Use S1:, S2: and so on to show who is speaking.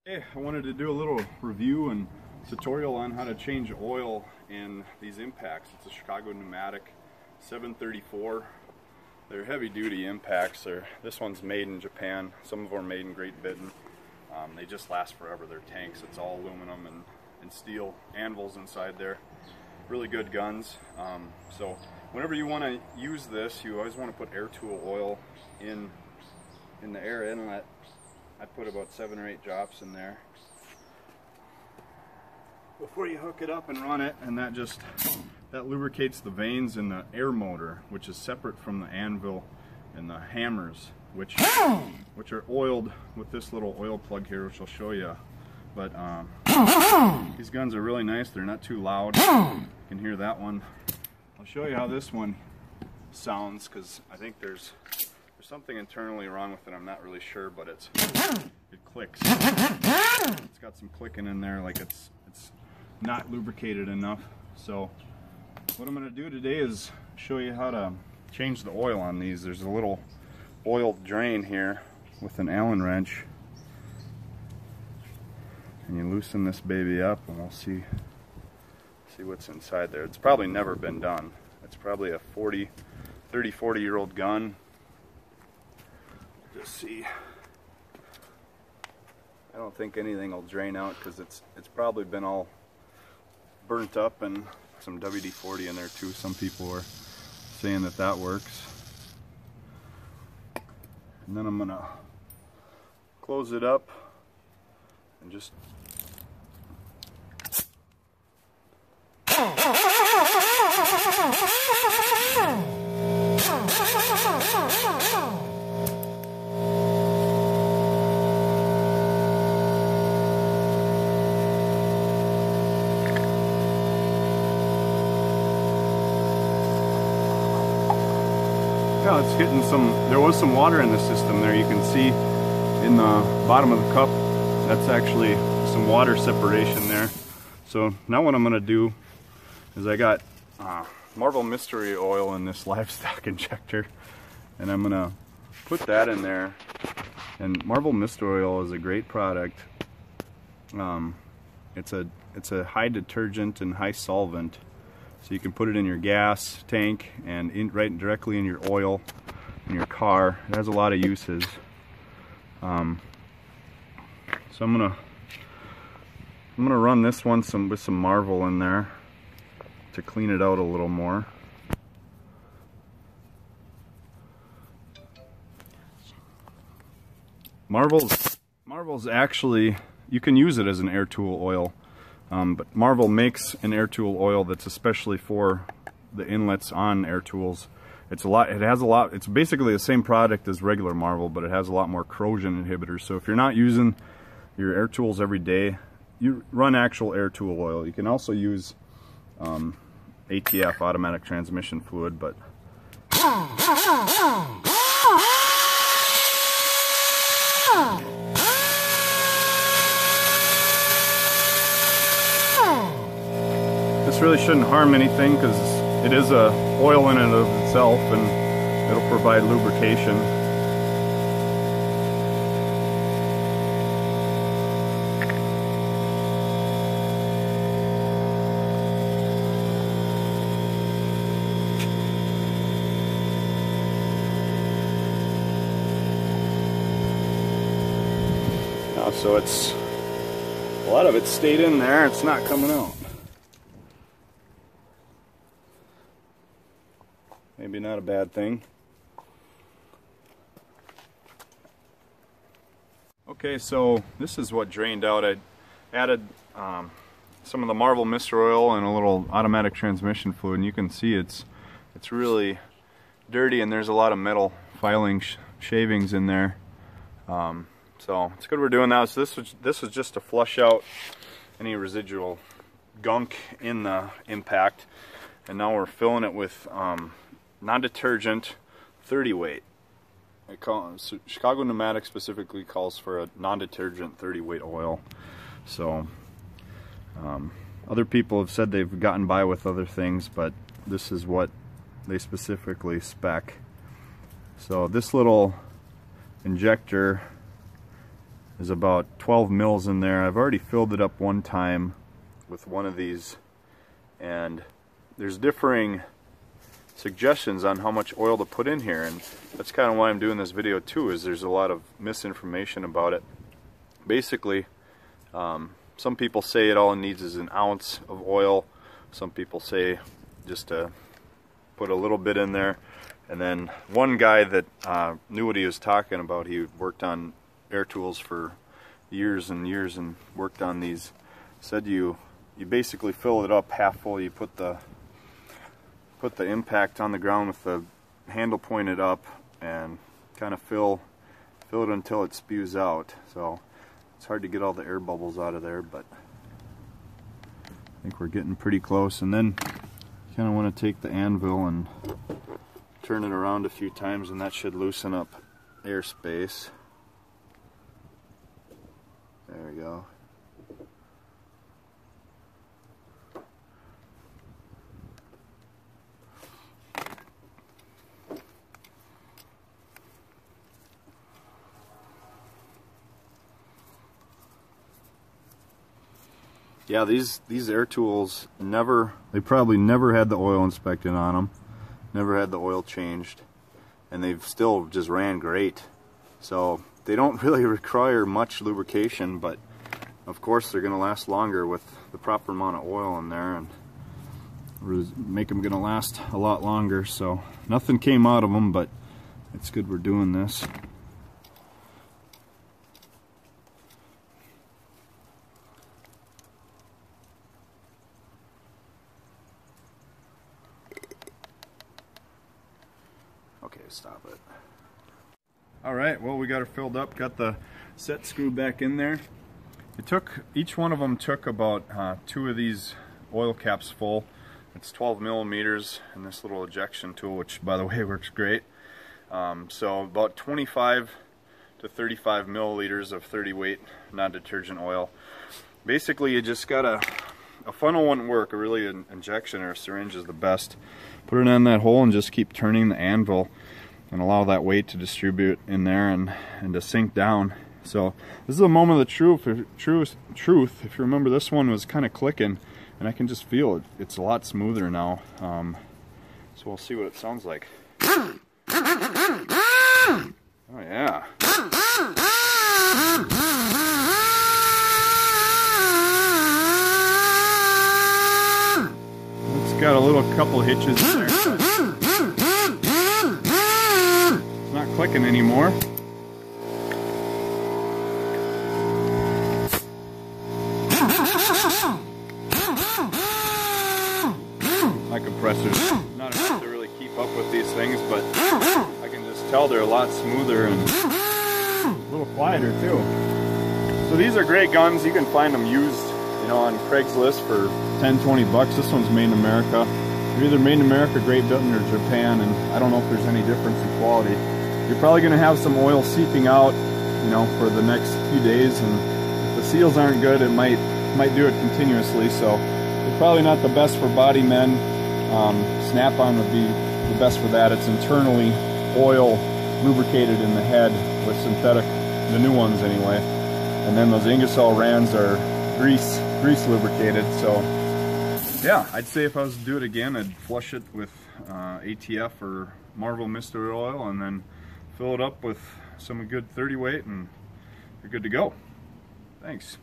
S1: Hey, I wanted to do a little review and tutorial on how to change oil in these impacts. It's a Chicago Pneumatic 734. They're heavy duty impacts. This one's made in Japan. Some of them are made in Great Britain. They just last forever. They're tanks. It's all aluminum and steel anvils inside there. Really good guns. So whenever you want to use this, you always want to put air tool oil in the air inlet. I put about 7 or 8 drops in there before you hook it up and run it, and that lubricates the vanes in the air motor, which is separate from the anvil and the hammers, which are oiled with this little oil plug here, which I'll show you. But these guns are really nice. They're not too loud. You can hear that one. I'll show you how this one sounds, because I think there's something internally wrong with it. I'm not really sure, but it clicks. It's got some clicking in there, like it's not lubricated enough. So what I'm going to do today is show you how to change the oil on these. There's a little oil drain here with an Allen wrench, and you loosen this baby up, and we'll see what's inside there. It's probably never been done. It's probably a 30-40-year-old gun. Just see. I don't think anything will drain out because it's probably been all burnt up, and some WD-40 in there too. Some people are saying that works. And then I'm gonna close it up and just it's getting there was some water in the system there. You can see in the bottom of the cup, that's actually some water separation there. So now what I'm going to do is I got Marvel Mystery Oil in this livestock injector, and I'm going to put that in there. And Marvel Mystery Oil is a great product. It's a high detergent and high solvent. So you can put it in your gas tank and right directly in your oil in your car. It has a lot of uses. So I'm gonna run this one with some Marvel in there to clean it out a little more. Marvel's actually, you can use it as an air tool oil. But Marvel makes an air tool oil that's especially for the inlets on air tools. It's basically the same product as regular Marvel, but it has a lot more corrosion inhibitors. So if you're not using your air tools every day, you run actual air tool oil. You can also use ATF, automatic transmission fluid, but this really shouldn't harm anything because it is a oil in and of itself, and it'll provide lubrication. So a lot of it stayed in there. It's not coming out. Maybe not a bad thing. Okay, so this is what drained out. I added some of the Marvel Mystery Oil and a little automatic transmission fluid, and you can see it's really dirty, and there's a lot of metal filing shavings in there. So it's good we're doing that. So this was just to flush out any residual gunk in the impact, and now we're filling it with non-detergent 30 weight. Chicago Pneumatic specifically calls for a non-detergent 30 weight oil. So other people have said they've gotten by with other things, but this is what they specifically spec. So this little injector is about 12 mils in there. I've already filled it up one time with one of these, and there's differing suggestions on how much oil to put in here, and that's kind of why I'm doing this video too, is there's a lot of misinformation about it. Basically, some people say it all it needs is an ounce of oil. Some people say just to put a little bit in there. And then one guy that knew what he was talking about, he worked on air tools for years and years and worked on these, said you basically fill it up half full. You put the impact on the ground with the handle pointed up and kind of fill it until it spews out. So it's hard to get all the air bubbles out of there, but I think we're getting pretty close. And then you kind of want to take the anvil and turn it around a few times, and that should loosen up airspace. There we go. Yeah, these air tools they probably never had the oil inspected on them. Never had the oil changed, and they've still just ran great. So they don't really require much lubrication, but of course they're going to last longer with the proper amount of oil in there, and make them going to last a lot longer. So nothing came out of them, but it's good we're doing this. Okay, stop it. Alright, well, we got her filled up, got the set screw back in there. Each one of them took about 2 of these oil caps full. It's 12 millimeters in this little ejection tool, which by the way works great. So about 25 to 35 milliliters of 30 weight non-detergent oil. Basically you just got a funnel wouldn't work, really an injection or a syringe is the best. Put it in that hole and just keep turning the anvil and allow that weight to distribute in there and to sink down. So this is a moment of the truth. If you remember, this one was kind of clicking, and I can just feel it. It's a lot smoother now. So we'll see what it sounds like. Oh yeah. It's got a little couple hitches in there. It's not clicking anymore. My compressor's not enough to really keep up with these things, but I can just tell they're a lot smoother and a little quieter too. So these are great guns. You can find them used, you know, on Craigslist for 10-20 bucks. This one's made in America. They're either made in America, Great Britain, or Japan, and I don't know if there's any difference in quality. You're probably going to have some oil seeping out, you know, for the next few days, and if the seals aren't good, it might do it continuously. So they're probably not the best for body men. Snap-on would be the best for that. It's internally oil lubricated in the head with synthetic, the new ones anyway. And then those Ingersoll Rands are grease lubricated. So yeah, I'd say if I was to do it again, I'd flush it with ATF or Marvel Mystery Oil, and then fill it up with some good 30 weight, and you're good to go. Thanks.